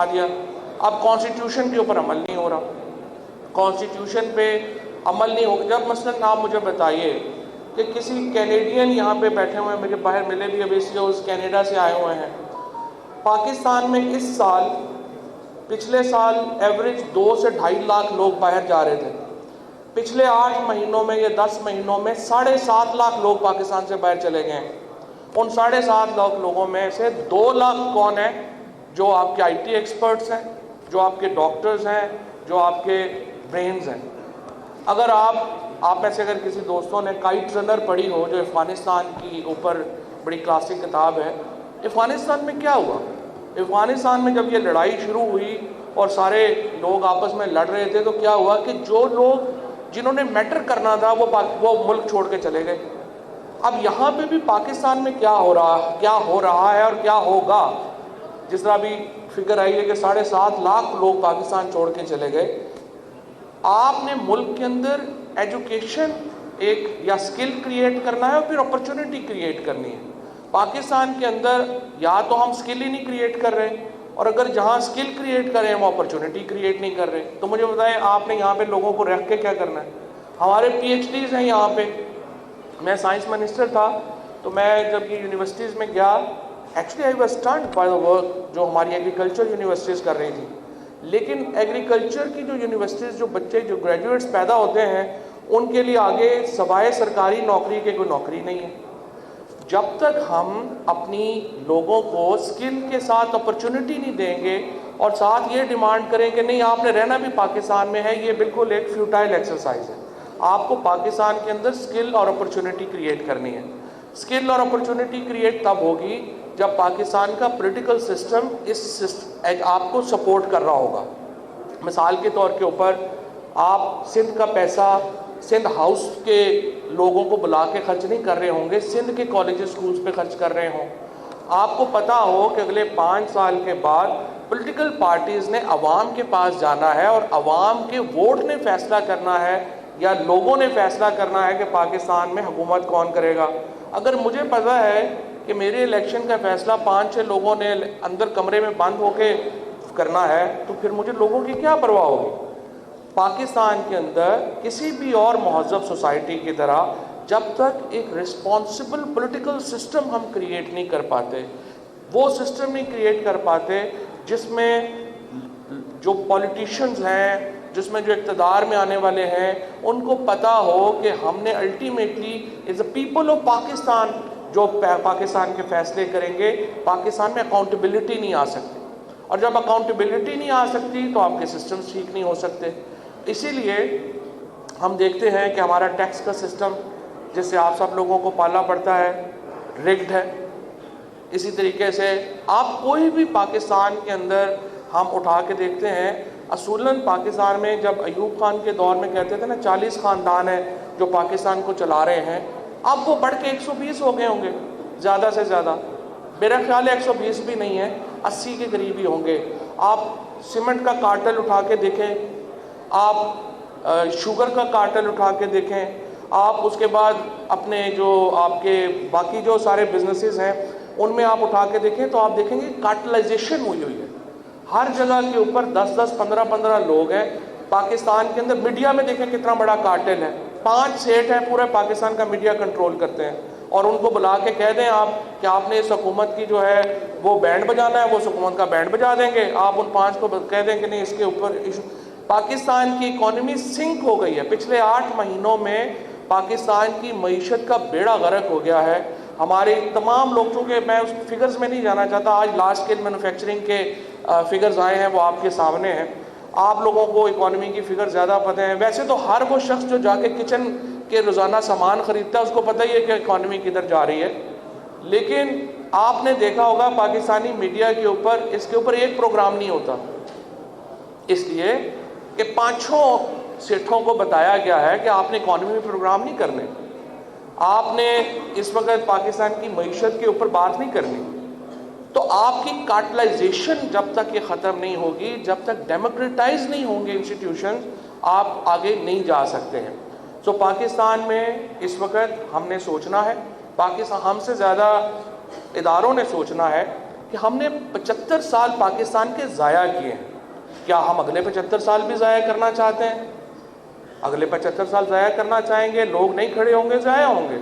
دیا. اب کانسٹیٹیوشن کے اوپر عمل نہیں ہو رہا, کانسٹیٹیوشن پہ عمل نہیں ہوگا. جب مثلاً آپ مجھے بتائیے کہ کسی کینیڈین یہاں پہ بیٹھے ہوئے ہیں, مجھے باہر ملے بھی ابھی اس کینیڈا سے آئے ہوئے ہیں. پاکستان میں اس سال, پچھلے سال ایوریج 2 سے 2.5 لاکھ لوگ باہر جا رہے تھے. پچھلے 8 مہینوں میں یا 10 مہینوں میں 7.5 لاکھ لوگ پاکستان سے باہر چلے گئے ہیں. ان 7.5 لاکھ لوگوں میں سے 2 لاکھ کون ہیں؟ جو آپ کے آئی ٹی ایکسپرٹس ہیں, جو آپ کے ڈاکٹرز ہیں, جو آپ کے برینز ہیں. اگر آپ میں سے اگر کسی دوستوں نے کائٹ رنر پڑھی ہو, جو افغانستان کی اوپر بڑی کلاسک کتاب ہے, افغانستان میں کیا ہوا؟ افغانستان میں جب یہ لڑائی شروع ہوئی اور سارے لوگ آپس میں لڑ رہے تھے, تو کیا ہوا کہ جو لوگ جنہوں نے میٹر کرنا تھا وہ ملک چھوڑ کے چلے گئے. اب یہاں پہ بھی پاکستان میں کیا ہو رہا ہے اور کیا ہوگا. جس طرح بھی فگر آئی ہے کہ 7.5 لاکھ لوگ پاکستان چھوڑ کے چلے گئے. آپ نے ملک کے اندر ایجوکیشن ایک یا سکل کریٹ کرنا ہے اور پھر اپرچونٹی کریٹ کرنی ہے. پاکستان کے اندر یا تو ہم سکل ہی نہیں کریٹ کر رہے, اور اگر جہاں سکل کریٹ کر رہے ہیں وہ اپرچونٹی کریٹ نہیں کر رہے. تو مجھے بتائیں, آپ نے یہاں پہ لوگوں کو رکھ کے کیا کرنا ہے؟ ہمارے پی ایچ ڈیز ہیں یہاں پہ. میں سائنس منسٹر تھا, تو میں جب یہ یونیورسٹیز میں گیا, actually I was stunned by the work جو ہماری ایگریکلچر یونیورسٹیز کر رہی تھی. لیکن ایگریکلچر کی جو یونیورسٹیز, جو بچے جو گریجویٹس پیدا ہوتے ہیں, ان کے لیے آگے سوائے سرکاری نوکری کے کوئی نوکری نہیں ہے. جب تک ہم اپنی لوگوں کو سکل کے ساتھ اپرچونٹی نہیں دیں گے اور ساتھ یہ ڈیمانڈ کریں کہ نہیں آپ نے رہنا بھی پاکستان میں ہے, یہ بالکل ایک فیوٹائل ایکسرسائز ہے. آپ کو پاکستان کے اندر سکل اور اپرچونٹی کریٹ کرنی ہے. سکل اور اپرچونٹی کریٹ تب ہوگی جب پاکستان کا پولیٹیکل سسٹم آپ کو سپورٹ کر رہا ہوگا. مثال کے طور کے اوپر, آپ سندھ کا پیسہ سندھ ہاؤس کے لوگوں کو بلا کے خرچ نہیں کر رہے ہوں گے, سندھ کے کالج سکولز پہ خرچ کر رہے ہوں. آپ کو پتا ہو کہ اگلے 5 سال کے بعد پولیٹیکل پارٹیز نے عوام کے پاس جانا ہے اور عوام کے ووٹ نے فیصلہ کرنا ہے یا لوگوں نے فیصلہ کرنا ہے کہ پاکستان میں حکومت کون کرے گا. اگر مجھے پتا ہے کہ میرے الیکشن کا فیصلہ 5-6 لوگوں نے اندر کمرے میں بند ہو کے کرنا ہے, تو پھر مجھے لوگوں کی کیا پرواہ ہوگی. پاکستان کے اندر کسی بھی اور مہذب سوسائٹی کی طرح جب تک ایک رسپانسبل پولیٹیکل سسٹم ہم کریٹ نہیں کر پاتے, وہ سسٹم نہیں کریٹ کر پاتے جس میں جو پولیٹیشنز ہیں, جس میں جو اقتدار میں آنے والے ہیں, ان کو پتا ہو کہ ہم نے ultimately is a people of Pakistan جو پاکستان کے فیصلے کریں گے. پاکستان میں اکاؤنٹیبلٹی نہیں آ سکتی, اور جب اکاؤنٹیبلٹی نہیں آ سکتی تو آپ کے سسٹمز ٹھیک نہیں ہو سکتے. اسی لیے ہم دیکھتے ہیں کہ ہمارا ٹیکس کا سسٹم جس سے آپ سب لوگوں کو پالنا پڑتا ہے, رگڈ ہے. اسی طریقے سے آپ کوئی بھی پاکستان کے اندر ہم اٹھا کے دیکھتے ہیں, اصولاً پاکستان میں جب ایوب خان کے دور میں کہتے تھے نا 40 خاندان ہیں جو پاکستان کو چلا رہے ہیں, اب وہ بڑھ کے 120 ہو گئے ہوں گے زیادہ سے زیادہ. میرا خیال ہے 120 بھی نہیں ہے, 80 کے قریب ہی ہوں گے. آپ سیمنٹ کا کارٹل اٹھا کے دیکھیں, آپ شوگر کا کارٹل اٹھا کے دیکھیں, آپ اس کے بعد اپنے جو آپ کے باقی جو سارے بزنسز ہیں ان میں آپ اٹھا کے دیکھیں, تو آپ دیکھیں گے کارٹلائزیشن ہوئی ہے. ہر جگہ کے اوپر 10-10, 15-15 لوگ ہیں. پاکستان کے اندر میڈیا میں دیکھیں کتنا بڑا کارٹل ہے, 5 سیٹ ہیں پورے پاکستان کا میڈیا کنٹرول کرتے ہیں, اور ان کو بلا کے کہہ دیں آپ کہ آپ نے اس حکومت کی جو ہے وہ بینڈ بجانا ہے, وہ اس حکومت کا بینڈ بجا دیں گے. آپ ان 5 کو کہہ دیں کہ نہیں اس کے اوپر پاکستان کی اکانومی سنک ہو گئی ہے. پچھلے 8 مہینوں میں پاکستان کی معیشت کا بیڑا غرق ہو گیا ہے. ہمارے تمام لوگ, چونکہ میں اس فگرز میں نہیں جانا چاہتا, آج لارج اسکیل مینوفیکچرنگ کے فگرز آئے ہیں, وہ آپ کے سامنے ہیں. آپ لوگوں کو اکانومی کی فگر زیادہ پتہ ہیں. ویسے تو ہر وہ شخص جو جا کے کچن کے روزانہ سامان خریدتا ہے اس کو پتہ ہی ہے کہ اکانومی کدھر جا رہی ہے. لیکن آپ نے دیکھا ہوگا پاکستانی میڈیا کے اوپر اس کے اوپر ایک پروگرام نہیں ہوتا, اس لیے کہ 5 سیٹھوں کو بتایا گیا ہے کہ آپ نے اکانومی میں پروگرام نہیں کرنے, آپ نے اس وقت پاکستان کی معیشت کے اوپر بات نہیں کرنی. تو آپ کی کارٹلائزیشن جب تک یہ ختم نہیں ہوگی, جب تک ڈیموکریٹائز نہیں ہوں گے انسٹیٹیوشنز, آپ آگے نہیں جا سکتے ہیں. سو پاکستان میں اس وقت ہم نے سوچنا ہے, پاکستان ہم سے زیادہ اداروں نے سوچنا ہے کہ ہم نے 75 سال پاکستان کے ضائع کیے ہیں. کیا ہم اگلے 75 سال بھی ضائع کرنا چاہتے ہیں؟ اگلے 75 سال ضائع کرنا چاہیں گے، لوگ نہیں کھڑے ہوں گے، ضائع ہوں گے،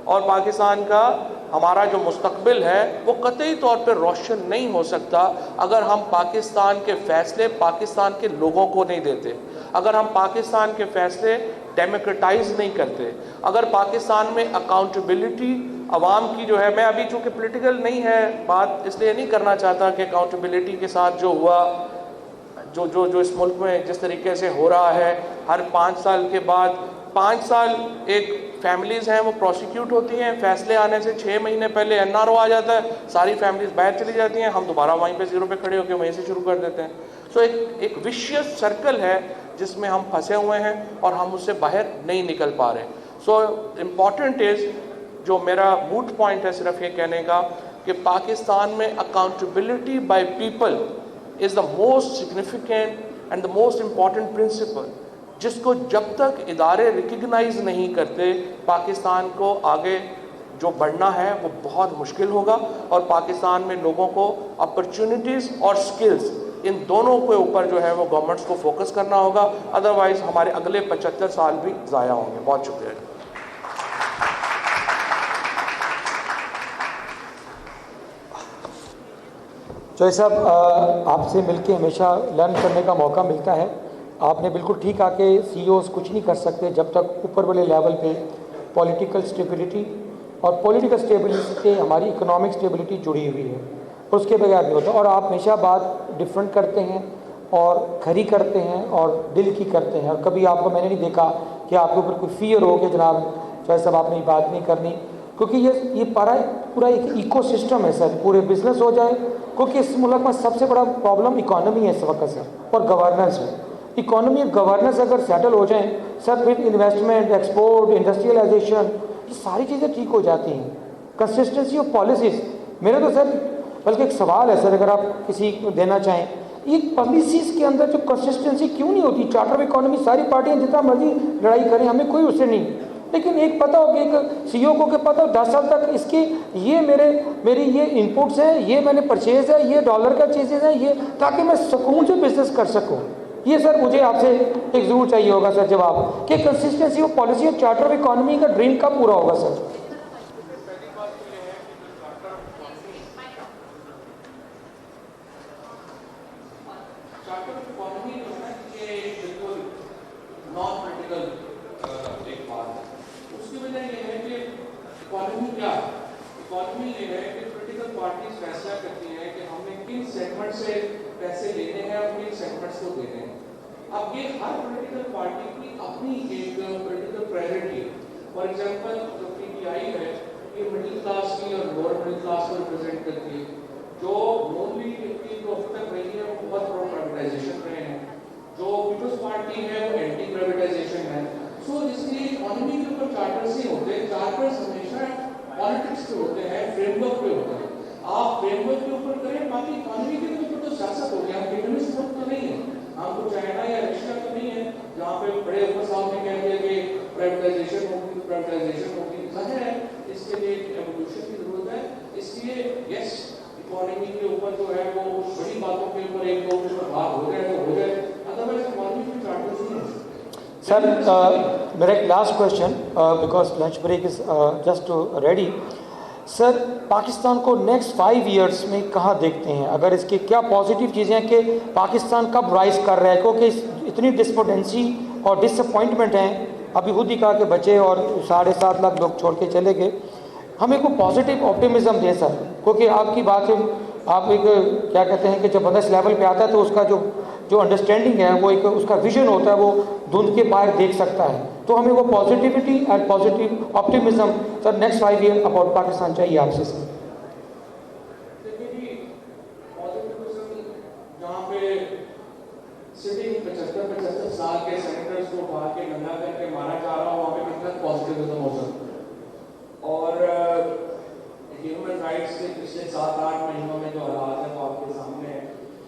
اور پاکستان کا ہمارا جو مستقبل ہے وہ قطعی طور پہ روشن نہیں ہو سکتا اگر ہم پاکستان کے فیصلے پاکستان کے لوگوں کو نہیں دیتے، اگر ہم پاکستان کے فیصلے ڈیموکریٹائز نہیں کرتے، اگر پاکستان میں اکاؤنٹیبلٹی عوام کی جو ہے، میں ابھی چونکہ پولیٹیکل نہیں ہے بات اس لیے نہیں کرنا چاہتا کہ اکاؤنٹیبلٹی کے ساتھ جو ہوا، جو اس ملک میں جس طریقے سے ہو رہا ہے، ہر 5 سال کے بعد 5 سال ایک فیملیز ہیں وہ پروسیکیوٹ ہوتی ہیں، فیصلے آنے سے 6 مہینے پہلے این آر او آ جاتا ہے، ساری فیملیز باہر چلی جاتی ہیں، ہم دوبارہ وہیں پہ زیرو پہ کھڑے ہو کے وہیں سے شروع کر دیتے ہیں. سو ایک وشیس سرکل ہے جس میں ہم پھنسے ہوئے ہیں اور ہم اس سے باہر نہیں نکل پا رہے. سو امپورٹنٹ از، جو میرا موٹ پوائنٹ ہے صرف یہ کہنے کا کہ پاکستان میں accountability by people is the most significant and the most important principle, جس کو جب تک ادارے ریکگنائز نہیں کرتے پاکستان کو آگے جو بڑھنا ہے وہ بہت مشکل ہوگا، اور پاکستان میں لوگوں کو اپرچونٹیز اور سکلز ان دونوں کے اوپر جو ہے وہ گورنمنٹس کو فوکس کرنا ہوگا، ادروائز ہمارے اگلے 75 سال بھی ضائع ہوں گے. بہت شکریہ. چوہے صاحب، آپ سے مل کے ہمیشہ لرن کرنے کا موقع ملتا ہے. آپ نے بالکل ٹھیک کہا کہ سی اوز کچھ نہیں کر سکتے جب تک اوپر والے لیول پہ پولیٹیکل اسٹیبلٹی، اور پولیٹیکل اسٹیبلٹی سے ہماری اکنامک اسٹیبلٹی جڑی ہوئی ہے، اس کے بغیر نہیں ہوتا. اور آپ ہمیشہ بات ڈفرینٹ کرتے ہیں اور کھری کرتے ہیں اور دل کی کرتے ہیں، اور کبھی آپ کو میں نے نہیں دیکھا کہ آپ کے اوپر کوئی فیئر ہو کہ جناب چوہے صاحب آپ نے یہ بات نہیں کرنی، کیونکہ یہ پورا ایک ایکو سسٹم ہے سر. پورے بزنس ہو جائے، کیونکہ اس ملک میں سب سے بڑا پرابلم اکانومی ہے اس وقت سر، اور گورننس ہے. اکانومی اور گورننس اگر سیٹل ہو جائیں سر، پھر انویسٹمنٹ، ایکسپورٹ، انڈسٹریلائزیشن، یہ ساری چیزیں ٹھیک ہو جاتی ہیں. کنسسٹنسی آف پالیسیز، میرا تو سر بلکہ ایک سوال ہے سر، اگر آپ کسی کو دینا چاہیں، یہ پالیسیز کے اندر جو کنسسٹنسی کیوں نہیں ہوتی؟ چارٹر آف اکانومی ساری پارٹیاں جتنا مرضی لڑائی کریں، ہمیں کوئی اس سے نہیں، لیکن ایک پتہ ہو کہ ایک سی او کو کہ پتہ ہو 10 سال تک اس کی یہ میری یہ انپٹس ہیں، یہ میں نے پرچیز ہے، یہ ڈالر کا چیزیں ہیں، یہ تاکہ میں سکون سے بزنس کر سکوں. یہ سر مجھے آپ سے ایک ضرور چاہیے ہوگا سر جواب کہ کنسسٹنسی آف پالیسی اور چارٹر آف اکانومی کا ڈریم کب پورا ہوگا سر؟ اکانومی یہ ہے کہ پولیٹیکل پارٹیز فیصلہ کرتی ہیں کہ ہم نے کن سیگمنٹ سے پیسے لینے ہیں اور کن سیگمنٹس کو دینے ہیں. اب یہ ہر پولیٹیکل پارٹی کی اپنی ایک پولیٹیکل پرائرٹی ہے. فار ایگزامپل جو پی ٹی آئی ہے یہ مڈل کلاس کی اور لوور مڈل کلاس کو ریپرزینٹ کرتی ہے. جو مونلی کی جو اب تک رہی ہے وہ بہت پرو پرائیویٹائزیشن رہے ہیں. جو پیپلز پارٹی ہے وہ اینٹی پرائیویٹائزیشن ہے. سو اس لیے اکانومی کے اوپر چارٹرز ہی ہوتے ہیں. چارٹرز ہمیشہ پالیٹکس پہ ہوتے ہیں، فریم ورک پہ ہوتے ہیں. آپ فریم ورک کے اوپر کریں، باقی اکانومی کے اوپر تو سیاست ہو گیا. ہم کمیونسٹ ملک تو نہیں ہے، ہم کو چائنا یا رشیا تو نہیں ہے جہاں پہ بڑے اوپر صاحب نے کہہ دیا کہ پرائیویٹائزیشن ہوگی تو پرائیویٹائزیشن ہوگی. ظاہر ہے اس کے لیے ایوولوشن کی ضرورت ہے. اس لیے یس، اکانومی کے اوپر جو ہے وہ بڑی باتوں کے اوپر ایک دو بات ہو جائے تو ہو جائے، ادروائز اکانومی کے چارٹرز نہیں ہو سکتے. سر میرا ایک last question, because lunch break is just ready. Sir Pakistan کو نیکسٹ 5 ایئرس میں کہاں دیکھتے ہیں؟ اگر اس کی کیا پازیٹیو چیزیں ہیں کہ پاکستان کب رائز کر رہا ہے؟ کیونکہ اتنی ڈسپوٹینسی اور ڈس اپوائنٹمنٹ ہیں. ابھی خود ہی کہا کہ بچے اور 7.5 لاکھ لوگ چھوڑ کے چلے گئے. ہمیں کو پازیٹیو آپٹیمزم دیں سر، کیونکہ آپ کی بات سے آپ ایک کیا کہتے ہیں کہ جب بندہ اس لیول پہ آتا ہے تو اس کا جو انڈرسٹینڈنگ ہے وہ ایک اس کا ویژن ہوتا ہے، وہ دھند کے باہر دیکھ سکتا ہے. تو ہمیں وہ positivity and positive optimism sir next 5 year about Pakistan چاہیے آپ سے سر. جہاں پہ سٹنگ 75 سال کے سینیٹرز کو باہر کے ننگا کر کے مارا جا رہا ہو، وہاں پہ کتنا پازیٹیوزم ہو سکتا ہے. اور ہیومن رائٹس کے پچھلے 7-8 مہینوں میں جو حالات ہیں وہ آپ کے سامنے ہے.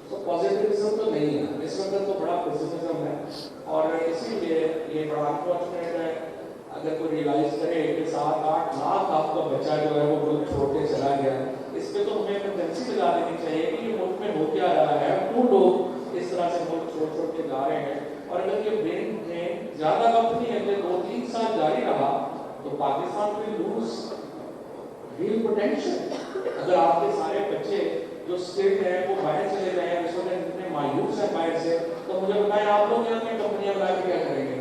تو پازیٹیوزم تو نہیں ہے اس وقت، تو بڑا پیسیمزم ہے. اور اسی لیے یہ بڑا انفارچونیٹ ہے اگر کوئی ریئلائز کرے کہ 7-8 لاکھ آپ کا بچہ جو ہے وہ چھوڑ کے چلا گیا. اس پہ تو ہمیں ایمرجنسی لگا دینی چاہیے کہ یہ ملک میں ہو کیا رہا ہے، کیوں لوگ اس طرح سے ملک چھوڑ چھوڑ کے جا رہے ہیں. اور اگر یہ برین ڈرین زیادہ وقت نہیں اگلے 2-3 سال جاری رہا تو Pakistan will lose real potential. اگر آپ کے سارے بچے جو اسٹیٹ ہیں وہ باہر چلے گئے ہیں، اس وقت اتنے مایوس ہیں باہر سے، تو مجھے بتائیں آپ لوگ یہاں کی کمپنیاں بنا کے کیا کریں گے؟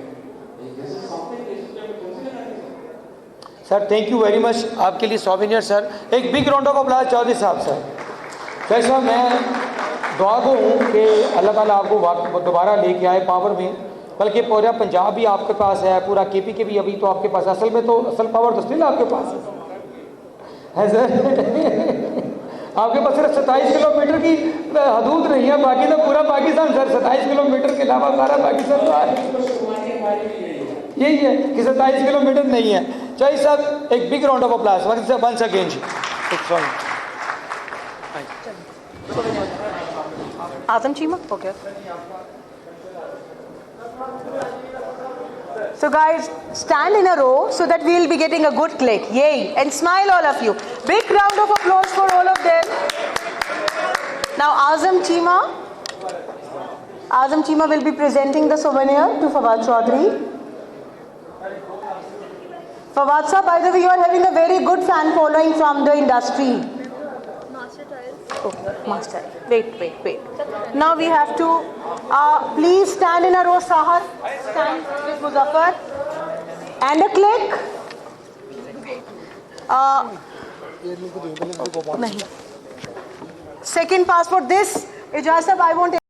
Sir thank you very much آپ کے لیے سووینئر سر. ایک big round of applause Chaudhry صاحب سر. جج صاحب میں دعا گو ہوں کہ اللہ تعالیٰ آپ کو دوبارہ لے کے آئے پاور میں، بلکہ پورا پنجاب بھی آپ کے پاس ہے، پورا کے پی کے بھی ابھی تو آپ کے پاس، اصل میں تو اصل پاور تو اسٹل آپ کے پاس ہے سر. آپ کے پاس صرف 27 کلومیٹر کی حدود نہیں ہے، باقی تو پورا پاکستان سر. 27 کلومیٹر کے علاوہ سارا پاکستان یہی ہے کہ 27 کلومیٹر نہیں ہے. چاہیے صاحب ایک big round of applause once again جی. Azam Chima? Okay. So guys, stand in a row so that we'll be getting a good click. Yay! And smile all of you. Big round of applause for all of them. Now Azam Chima will be presenting the souvenir to Fawad Chaudhary. Fawad sir, by the way, you are having a very good fan following from the industry. Okay, master. Wait. Now we have to please stand in a row, Sahar. Stand with Muzaffar. And a click. Nahi. Second passport. This, Ijaz sahab, I want